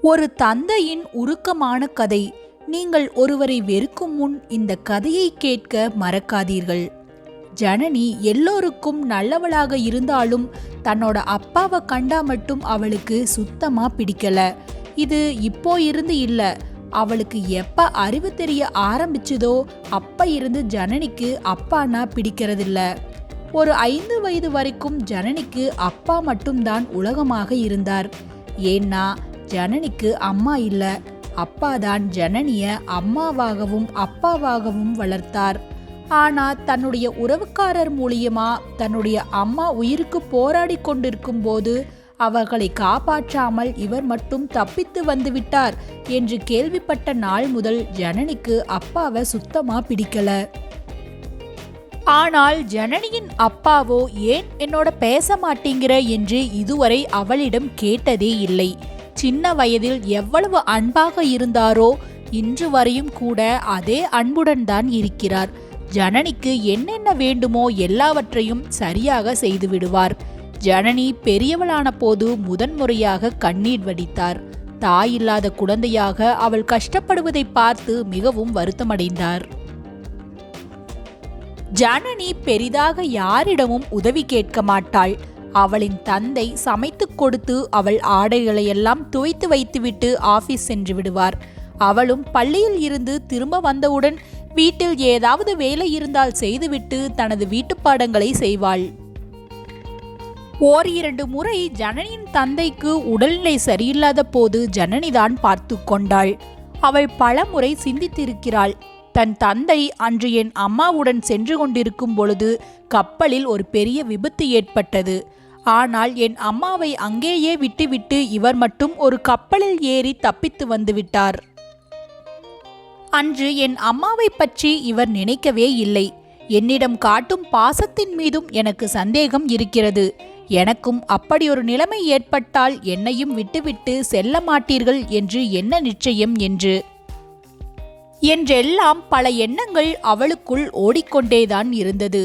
ஒரு தந்தையின் உருக்கமான கதை. நீங்கள் ஒருவரை வெறுக்கும் முன் இந்த கதையை கேட்க மறக்காதீர்கள். ஜனனி எல்லோருக்கும் நல்லவளாக இருந்தாலும் தன்னோட அப்பாவை கண்டா மட்டும் அவளுக்கு சுத்தமா பிடிக்கல. இது இப்போ இருந்து இல்ல, அவளுக்கு எப்ப அறிவு தெரிய ஆரம்பிச்சதோ அப்ப இருந்து ஜனனிக்கு அப்பானா பிடிக்கிறதில்ல. ஒரு 5 வயது வரைக்கும் ஜனனிக்கு அப்பா மட்டும்தான் உலகமாக இருந்தார். ஏன்னா ஜனனிக்கு அம்மா இல்ல, அப்பாதான் ஜனனிய அம்மாவாகவும் அப்பாவாகவும் வளர்த்தார். ஆனா தன்னுடைய உறவுக்காரர் மூலியமா தன்னுடைய அம்மா உயிருக்கு போராடி கொண்டிருக்கும் போது அவர்களை காப்பாற்றாமல் இவர் மட்டும் தப்பித்து வந்துவிட்டார் என்று கேள்விப்பட்ட நாள் முதல் ஜனனிக்கு அப்பாவை சுத்தமா பிடிக்கல. ஆனால் ஜனனியின் அப்பாவோ ஏன் என்னோட பேச மாட்டேங்கிற என்று இதுவரை அவளிடம் கேட்டதே இல்லை. சின்ன வயதில் எவ்வளவு அன்பாக இருந்தாரோ இன்று வரையும் கூட அதே அன்புடன் தான் இருக்கிறார். ஜனனிக்கு என்னென்ன வேண்டுமோ எல்லாவற்றையும் சரியாக செய்து விடுவார். ஜனனி பெரியவளான போது முதன்முறையாக கண்ணீர் வடித்தார். தாயில்லாத குழந்தையாக அவள் கஷ்டப்படுவதை பார்த்து மிகவும் வருத்தமடைந்தார். ஜனனி பெரிதாக யாரிடமும் உதவி கேட்க மாட்டாள். அவளின் தந்தை சமைத்து கொடுத்து அவள் ஆடைகளையெல்லாம் துவைத்து வைத்துவிட்டு ஆபீஸ் சென்று விடுவார். அவளும் பள்ளியில் இருந்து திரும்ப வந்தவுடன் வீட்டில் ஏதாவது வேலை இருந்தால் செய்துவிட்டு தனது வீட்டுப்பாடங்களை செய்வாள். 1-2 முறை ஜனனியின் தந்தைக்கு உடல்நிலை சரியில்லாத போது ஜனனிதான் பார்த்து கொண்டாள். அவள் பல முறை சிந்தித்திருக்கிறாள். தன் தந்தை அன்று என் அம்மாவுடன் சென்று கொண்டிருக்கும் பொழுது கப்பலில் ஒரு பெரிய விபத்து ஏற்பட்டது. ஆனால் என் அம்மாவை அங்கேயே விட்டுவிட்டு இவர் மட்டும் ஒரு கப்பலில் ஏறி தப்பித்து வந்துவிட்டார். அன்று என் அம்மாவை பற்றி இவர் நினைக்கவே இல்லை. என்னிடம் காட்டும் பாசத்தின் மீதும் எனக்கு சந்தேகம் இருக்கிறது. எனக்கும் அப்படி ஒரு நிலைமை ஏற்பட்டால் என்னையும் விட்டுவிட்டு செல்ல மாட்டீர்கள் என்று என்ன நிச்சயம் என்றெல்லாம் பல எண்ணங்கள் அவளுக்குள் ஓடிக்கொண்டேதான் இருந்தது.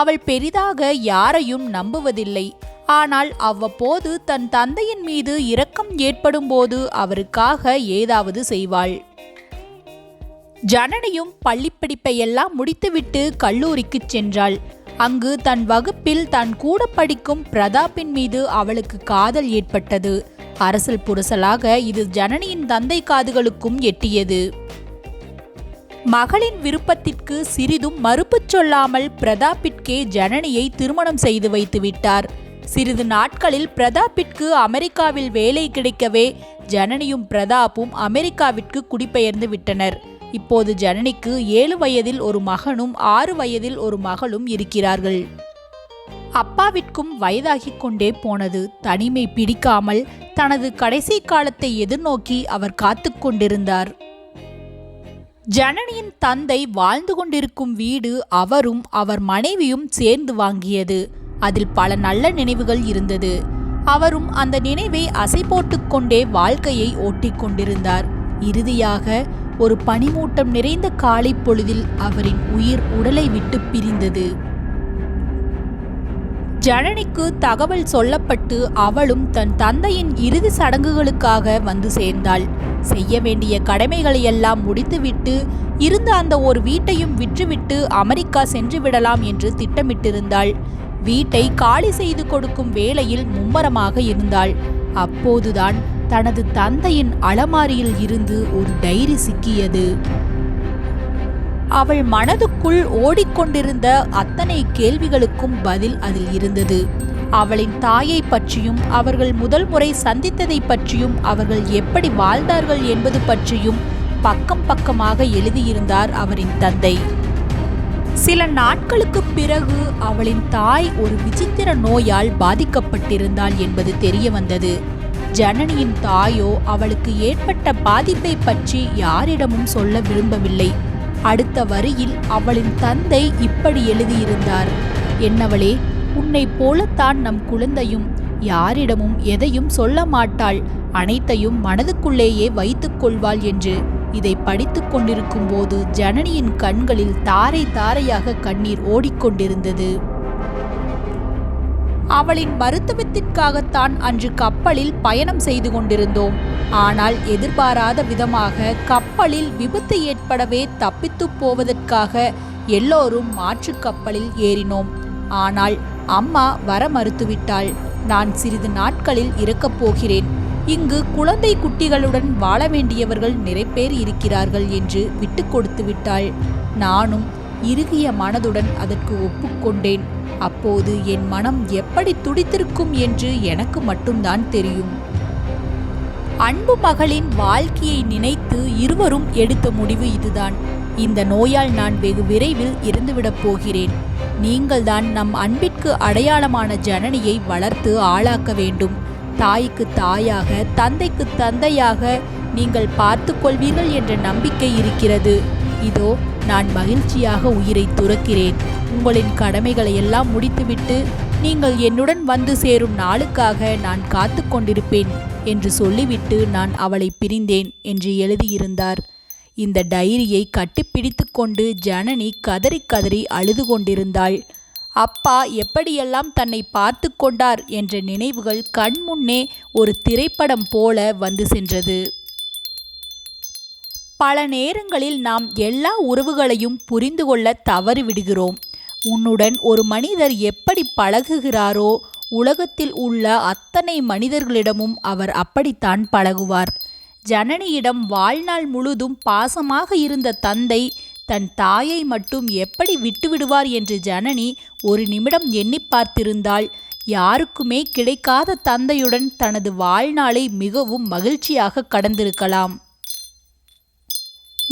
அவள் பெரிதாக யாரையும் நம்புவதில்லை. ஆனால் அவ்வப்போது தன் தந்தையின் மீது இரக்கம் ஏற்படும் போது அவருக்காக ஏதாவது செய்வாள். ஜனனியும் பள்ளிப்படிப்பையெல்லாம் முடித்துவிட்டு கல்லூரிக்கு சென்றாள். அங்கு தன் வகுப்பில் தன் கூட படிக்கும் பிரதாப்பின் மீது அவளுக்கு காதல் ஏற்பட்டது. அரசல் புரசலாக இது ஜனனியின் தந்தை காதுகளுக்கும் எட்டியது. மகளின் விருப்பத்திற்கு சிறிதும் மறுப்பு சொல்லாமல் பிரதாப்பிற்கே ஜனனியை திருமணம் செய்து வைத்து விட்டார். சிறிது நாட்களில் பிரதாப்பிற்கு அமெரிக்காவில் வேலை கிடைக்கவே ஜனனியும் பிரதாப்பும் அமெரிக்காவிற்கு குடிபெயர்ந்து விட்டனர். இப்போது ஜனனிக்கு 7 வயதில் ஒரு மகனும் 6 வயதில் ஒரு மகளும் இருக்கிறார்கள். அப்பாவிற்கும் வயதாகிக் கொண்டே போனது. தனிமை பிடிக்காமல் தனது கடைசி காலத்தை எதிர்நோக்கி அவர் காத்து கொண்டிருந்தார். ஜனனியின் தந்தை வாழ்ந்து கொண்டிருக்கும் வீடு அவரும் அவர் மனைவியும் சேர்ந்து வாங்கியது. அதில் பல நல்ல நினைவுகள் இருந்தது. அவரும் அந்த நினைவை அசை போட்டுக்கொண்டே வாழ்க்கையை ஓட்டிக் கொண்டிருந்தார். இறுதியாக ஒரு பனிமூட்டம் நிறைந்த காலை பொழுதில் அவரின் உயிர் உடலை விட்டு பிரிந்தது. ஜனனிக்கு தகவல் சொல்லப்பட்டு அவளும் தன் தந்தையின் இறுதி சடங்குகளுக்காக வந்து சேர்ந்தாள். செய்ய வேண்டிய கடமைகளையெல்லாம் முடித்துவிட்டு இருந்த அந்த ஒரு வீட்டையும் விற்றுவிட்டு அமெரிக்கா சென்று விடலாம் என்று திட்டமிட்டிருந்தாள். வீட்டை காலி செய்து கொடுக்கும் வேளையில் மும்மரமாக இருந்தாள். அப்போதுதான் தனது தந்தையின் அலமாரியில் இருந்து ஒரு டைரி சிக்கியது. அவள் மனதுக்குள் ஓடிக்கொண்டிருந்த அத்தனை கேள்விகளுக்கும் பதில் அதில் இருந்தது. அவளின் தாயை பற்றியும் அவர்கள் முதல் முறை சந்தித்ததை பற்றியும் அவர்கள் எப்படி வாழ்ந்தார்கள் என்பது பற்றியும் பக்கம் பக்கமாக எழுதியிருந்தார் அவரின் தந்தை. சில நாட்களுக்கு பிறகு அவளின் தாய் ஒரு விசித்திர நோயால் பாதிக்கப்பட்டிருந்தாள் என்பது தெரிய வந்தது. ஜனனியின் தாயோ அவளுக்கு ஏற்பட்ட பாதிப்பை பற்றி யாரிடமும் சொல்ல விரும்பவில்லை. அடுத்த வரியில் அவளின் தந்தை இப்படி எழுதியிருந்தார்: என்னவளே, உன்னை போலத்தான் நம் குழந்தையும் யாரிடமும் எதையும் சொல்ல மாட்டாள், அனைத்தையும் மனதுக்குள்ளேயே வைத்துக் கொள்வாள் என்று. இதை படித்து கொண்டிருக்கும் போது ஜனனியின் கண்களில் தாரை தாரையாக கண்ணீர் ஓடிக்கொண்டிருந்தது. அவளின் மருத்துவத்திற்காகத்தான் அன்று கப்பலில் பயணம் செய்து கொண்டிருந்தோம். ஆனால் எதிர்பாராத விதமாக கப்பலில் விபத்து ஏற்படவே தப்பித்து போவதற்காக எல்லோரும் மாற்று கப்பலில் ஏறினோம். ஆனால் அம்மா வர மறுத்துவிட்டாள். நான் சிறிது நாட்களில் இறக்கப் போகிறேன். இங்கு குழந்தை குட்டிகளுடன் வாழ வேண்டியவர்கள் நிறைய பேர் இருக்கிறார்கள் என்று விட்டு கொடுத்து விட்டாள். நானும் இறுகிய மனதுடன் அதற்கு ஒப்புக்கொண்டேன். அப்போது என் மனம் எப்படி துடித்திருக்கும் என்று எனக்கு மட்டும்தான் தெரியும். அன்பு மகளின் வாழ்க்கையை நினைத்து இருவரும் எடுத்த முடிவு இதுதான். இந்த நோயால் நான் வெகு விரைவில் இருந்துவிடப் போகிறேன். நீங்கள்தான் நம் அன்பிற்கு அடையாளமான ஜனனியை வளர்த்து ஆளாக்க வேண்டும். தாய்க்கு தாயாக, தந்தைக்கு தந்தையாக நீங்கள் பார்த்து கொள்வீர்கள் என்ற நம்பிக்கை இருக்கிறது. இதோ நான் மகிழ்ச்சியாக உயிரை துறக்கிறேன். உங்களின் கடமைகளை எல்லாம் முடித்துவிட்டு நீங்கள் என்னுடன் வந்து சேரும் நாளுக்காக நான் காத்து கொண்டிருப்பேன் என்று சொல்லிவிட்டு நான் அவளை பிரிந்தேன் என்று எழுதியிருந்தார். இந்த டைரியை கட்டிப்பிடித்து கொண்டு ஜனனி கதறி கதறி அழுது கொண்டிருந்தாள். அப்பா எப்படியெல்லாம் தன்னை பார்த்து கொண்டார் என்ற நினைவுகள் கண்முன்னே ஒரு திரைப்படம் போல வந்து சென்றது. பல நேரங்களில் நாம் எல்லா உறவுகளையும் புரிந்து கொள்ள தவறிவிடுகிறோம். உன்னுடன் ஒரு மனிதர் எப்படி பழகுகிறாரோ உலகத்தில் உள்ள அத்தனை மனிதர்களிடமும் அவர் அப்படித்தான் பழகுவார். ஜனனியிடம் வாழ்நாள் முழுதும் பாசமாக இருந்த தந்தை தன் தாயை மட்டும் எப்படி விட்டுவிடுவார் என்று ஜனனி ஒரு நிமிடம் எண்ணி பார்த்திருந்தால் யாருக்குமே கிடைக்காத தந்தையுடன் தனது வாழ்நாளை மிகவும் மகிழ்ச்சியாக கடந்திருக்கலாம்.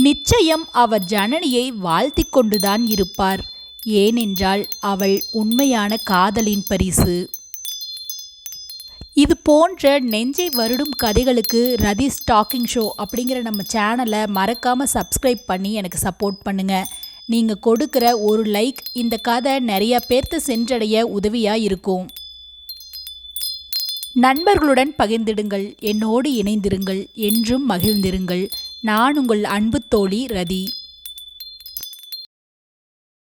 நிச்சயம் அவர் ஜனனியை வாழ்த்தி கொண்டுதான் இருப்பார். ஏனென்றால் அவள் உண்மையான காதலின் பரிசு. இது போன்ற நெஞ்சை வருடும் கதைகளுக்கு ரதீஸ் டாக்கிங் ஷோ அப்படிங்கிற நம்ம சேனலை மறக்காமல் சப்ஸ்கிரைப் பண்ணி எனக்கு சப்போர்ட் பண்ணுங்கள். நீங்கள் கொடுக்குற ஒரு லைக் இந்த கதை நிறைய பேர்த்து சென்றடைய உதவியாக இருக்கும். நண்பர்களுடன் பகிர்ந்திடுங்கள். என்னோடு இணைந்திருங்கள். என்றும் மகிழ்ந்திருங்கள். நான் உங்கள் அன்பு தோழி ரதி.